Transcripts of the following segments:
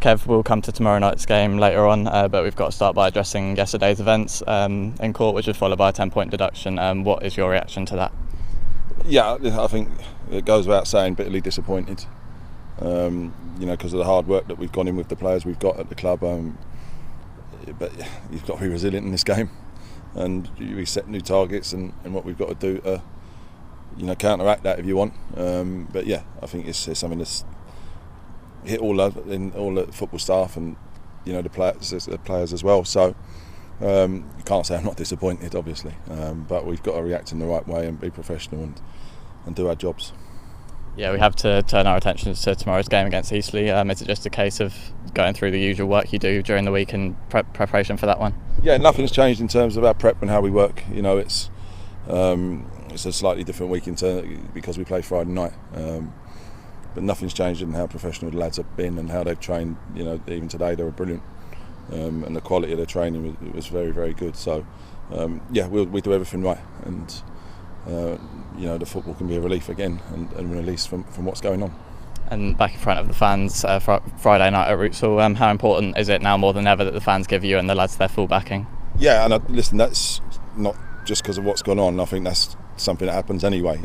Kev will come to tomorrow night's game later on, but we've got to start by addressing yesterday's events in court, which was followed by a 10-point deduction. What is your reaction to that? Yeah, I think it goes without saying, bitterly disappointed. Because of the hard work that we've gone in with the players we've got at the club. But you've got to be resilient in this game, and we set new targets and what we've got to do to, counteract that if you want. But yeah, I think it's something that's hit all the football staff and the players as well. So you can't say I'm not disappointed, obviously, but we've got to react in the right way and be professional and do our jobs. Yeah, we have to turn our attention to tomorrow's game against Eastleigh. Is it just a case of going through the usual work you do during the week in preparation for that one? Yeah, nothing's changed in terms of our prep and how we work. It's a slightly different week because we play Friday night. But nothing's changed in how professional the lads have been and how they've trained. Even today they were brilliant, and the quality of their training was very, very good. So we do everything right, and the football can be a relief again and release from what's going on. And back in front of the fans Friday night at Roots Hall, how important is it now more than ever that the fans give you and the lads their full backing? Yeah, and listen, that's not just because of what's gone on. I think that's something that happens anyway.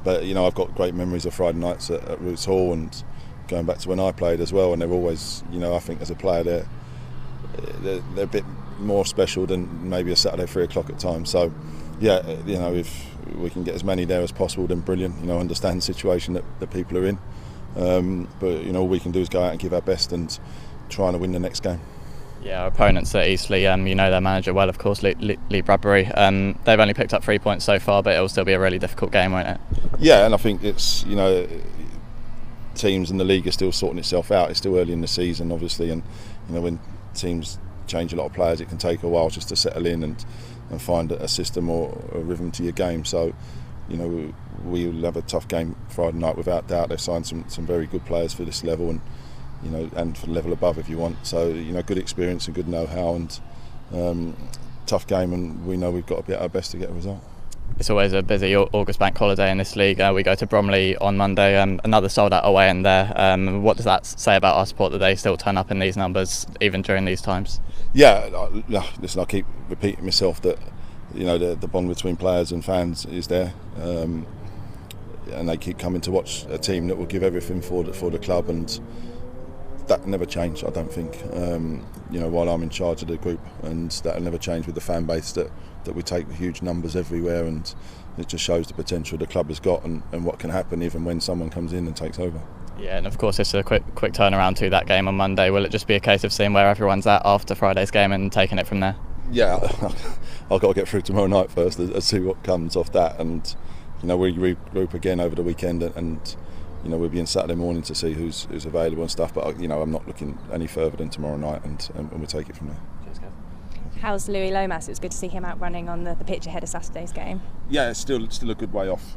But I've got great memories of Friday nights at Roots Hall and going back to when I played as well. And they're always, I think as a player, they're a bit more special than maybe a Saturday 3 o'clock at times. So yeah, if we can get as many there as possible, then brilliant. Understand the situation that people are in. But all we can do is go out and give our best and try and win the next game. Yeah, our opponents at Eastleigh, their manager well, of course, Lee Bradbury. They've only picked up 3 points so far, but it'll still be a really difficult game, won't it? Yeah, and I think it's, teams in the league are still sorting itself out. It's still early in the season, obviously, and when teams change a lot of players, it can take a while just to settle in and find a system or a rhythm to your game. So, we'll have a tough game Friday night without doubt. They've signed some very good players for this level and for the level above if you want. So, good experience and good know-how and tough game, and we know we've got to be at our best to get a result. It's always a busy August bank holiday in this league. We go to Bromley on Monday, another sold out away in there. What does that say about our support that they still turn up in these numbers even during these times? Yeah, listen, I keep repeating myself that the bond between players and fans is there, and they keep coming to watch a team that will give everything for the club, and that never change, I don't think, while I'm in charge of the group, and that'll never change with the fan base that we take huge numbers everywhere, and it just shows the potential the club has got and what can happen even when someone comes in and takes over. Yeah, and of course it's a quick turnaround to that game on Monday. Will it just be a case of seeing where everyone's at after Friday's game and taking it from there? Yeah, I've got to get through tomorrow night first and see what comes off that, and we regroup again over the weekend, and we'll be in Saturday morning to see who's available and stuff, but I'm not looking any further than tomorrow night, and we'll take it from there. How's Louis Lomas? It was good to see him out running on the pitch ahead of Saturday's game. Yeah, it's still a good way off.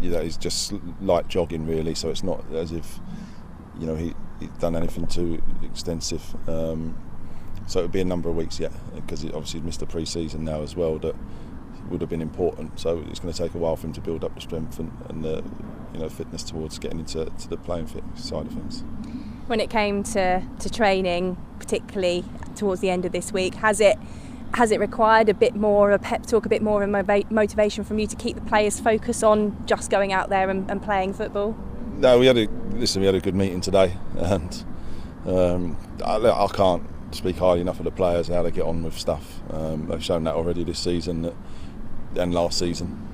He's just light jogging really, so it's not as if he's done anything too extensive. So it'll be a number of weeks yet, because he obviously missed the pre-season now as well. That would have been important. So it's going to take a while for him to build up the strength and the fitness towards getting into the playing fit side of things. When it came to training, particularly towards the end of this week, has it required a bit more a pep talk, a bit more of motivation from you to keep the players focused on just going out there and playing football? No, we had a good meeting today, and I can't speak highly enough of the players and how they get on with stuff. They've shown that already this season and last season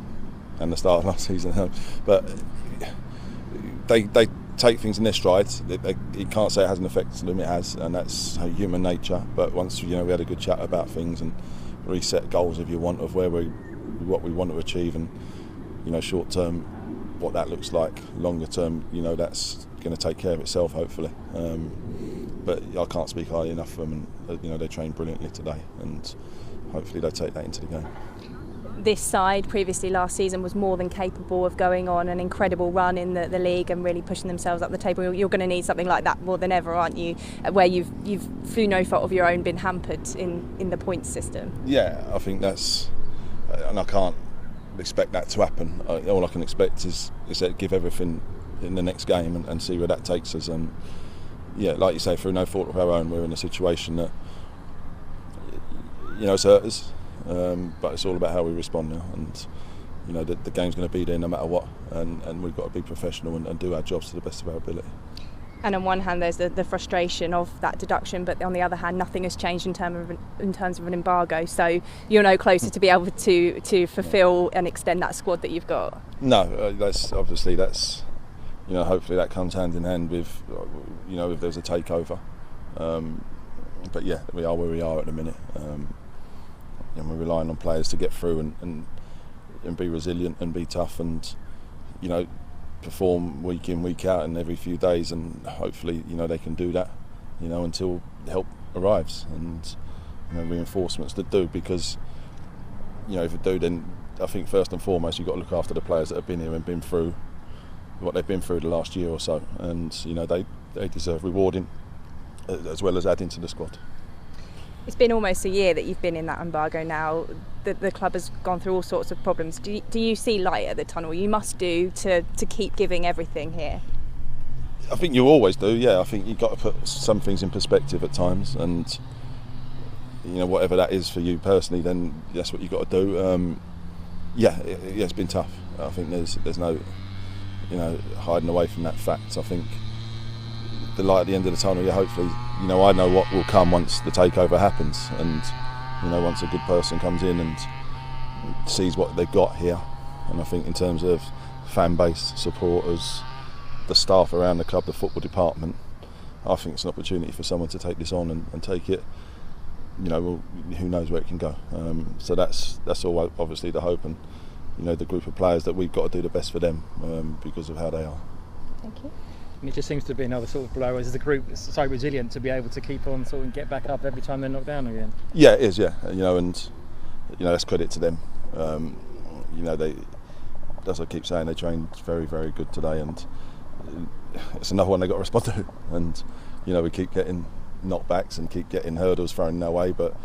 and the start of last season. But they take things in their strides. You can't say it hasn't affected them, it has, and that's human nature. But once we had a good chat about things and reset goals, if you want, of what we want to achieve, and short term what that looks like, longer term that's going to take care of itself hopefully. But I can't speak highly enough of them, and they trained brilliantly today, and hopefully they take that into the game. This side, previously last season, was more than capable of going on an incredible run in the league and really pushing themselves up the table. You're going to need something like that more than ever, aren't you? Where you've through no fault of your own, been hampered in the points system. Yeah, I think that's, and I can't expect that to happen. All I can expect is to give everything in the next game and see where that takes us. And yeah, like you say, through no fault of our own, we're in a situation that, you know, it's hurt us, but it's all about how we respond now. And you know, the game's going to be there no matter what, and we've got to be professional and do our jobs to the best of our ability. And on one hand, there's the frustration of that deduction, but on the other hand, nothing has changed in terms of an embargo. So you're no closer to be able to fulfil and extend that squad that you've got. No, that's you know, hopefully that comes hand in hand with, you know, if there's a takeover. But yeah, we are where we are at the minute, and we're relying on players to get through and be resilient and be tough, and you know, perform week in, week out, and every few days, and hopefully, you know, they can do that, you know, until help arrives, and you know, reinforcements that do, because you know, if it do, then I think first and foremost you've got to look after the players that have been here and been through what they've been through the last year or so, and you know, they deserve rewarding as well as adding to the squad. It's been almost a year that you've been in that embargo now. The club has gone through all sorts of problems. Do you see light at the tunnel? You must do to keep giving everything here. I think you always do, yeah. I think you've got to put some things in perspective at times, and you know, whatever that is for you personally, then that's what you've got to do. It's been tough. I think there's no, you know, hiding away from that fact. I think the light at the end of the tunnel, yeah, hopefully, you know, I know what will come once the takeover happens, and you know, once a good person comes in and sees what they've got here. And I think in terms of fan base, supporters, the staff around the club, the football department, I think it's an opportunity for someone to take this on and take it, you know, well, who knows where it can go. So that's all obviously the hope, and you know, the group of players that we've got to do the best for them, because of how they are. Thank you. And it just seems to be another sort of blow, as the group is so resilient to be able to keep on sort of get back up every time they're knocked down again. Yeah, it is, yeah. You know, and you know, that's credit to them. You know, they, as I keep saying, they trained very, very good today, and it's another one they got to respond to. And you know, we keep getting knockbacks and keep getting hurdles thrown in our way, but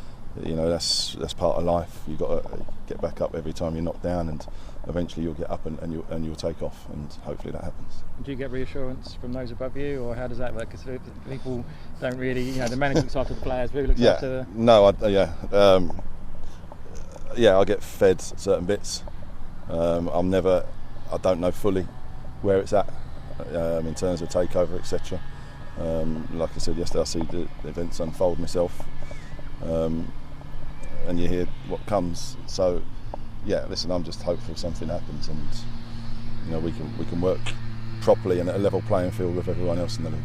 you know, that's part of life. You've got to get back up every time you're knocked down, and eventually you'll get up and you'll take off, and hopefully that happens. Do you get reassurance from those above you, or how does that work? Because people don't really, you know, the manager looks after the players, who looks after the... No, I get fed certain bits. I don't know fully where it's at in terms of takeover, etc. Like I said yesterday, I see the events unfold myself, and you hear what comes. So yeah, listen, I'm just hopeful something happens, and you know, we can work properly and at a level playing field with everyone else in the league.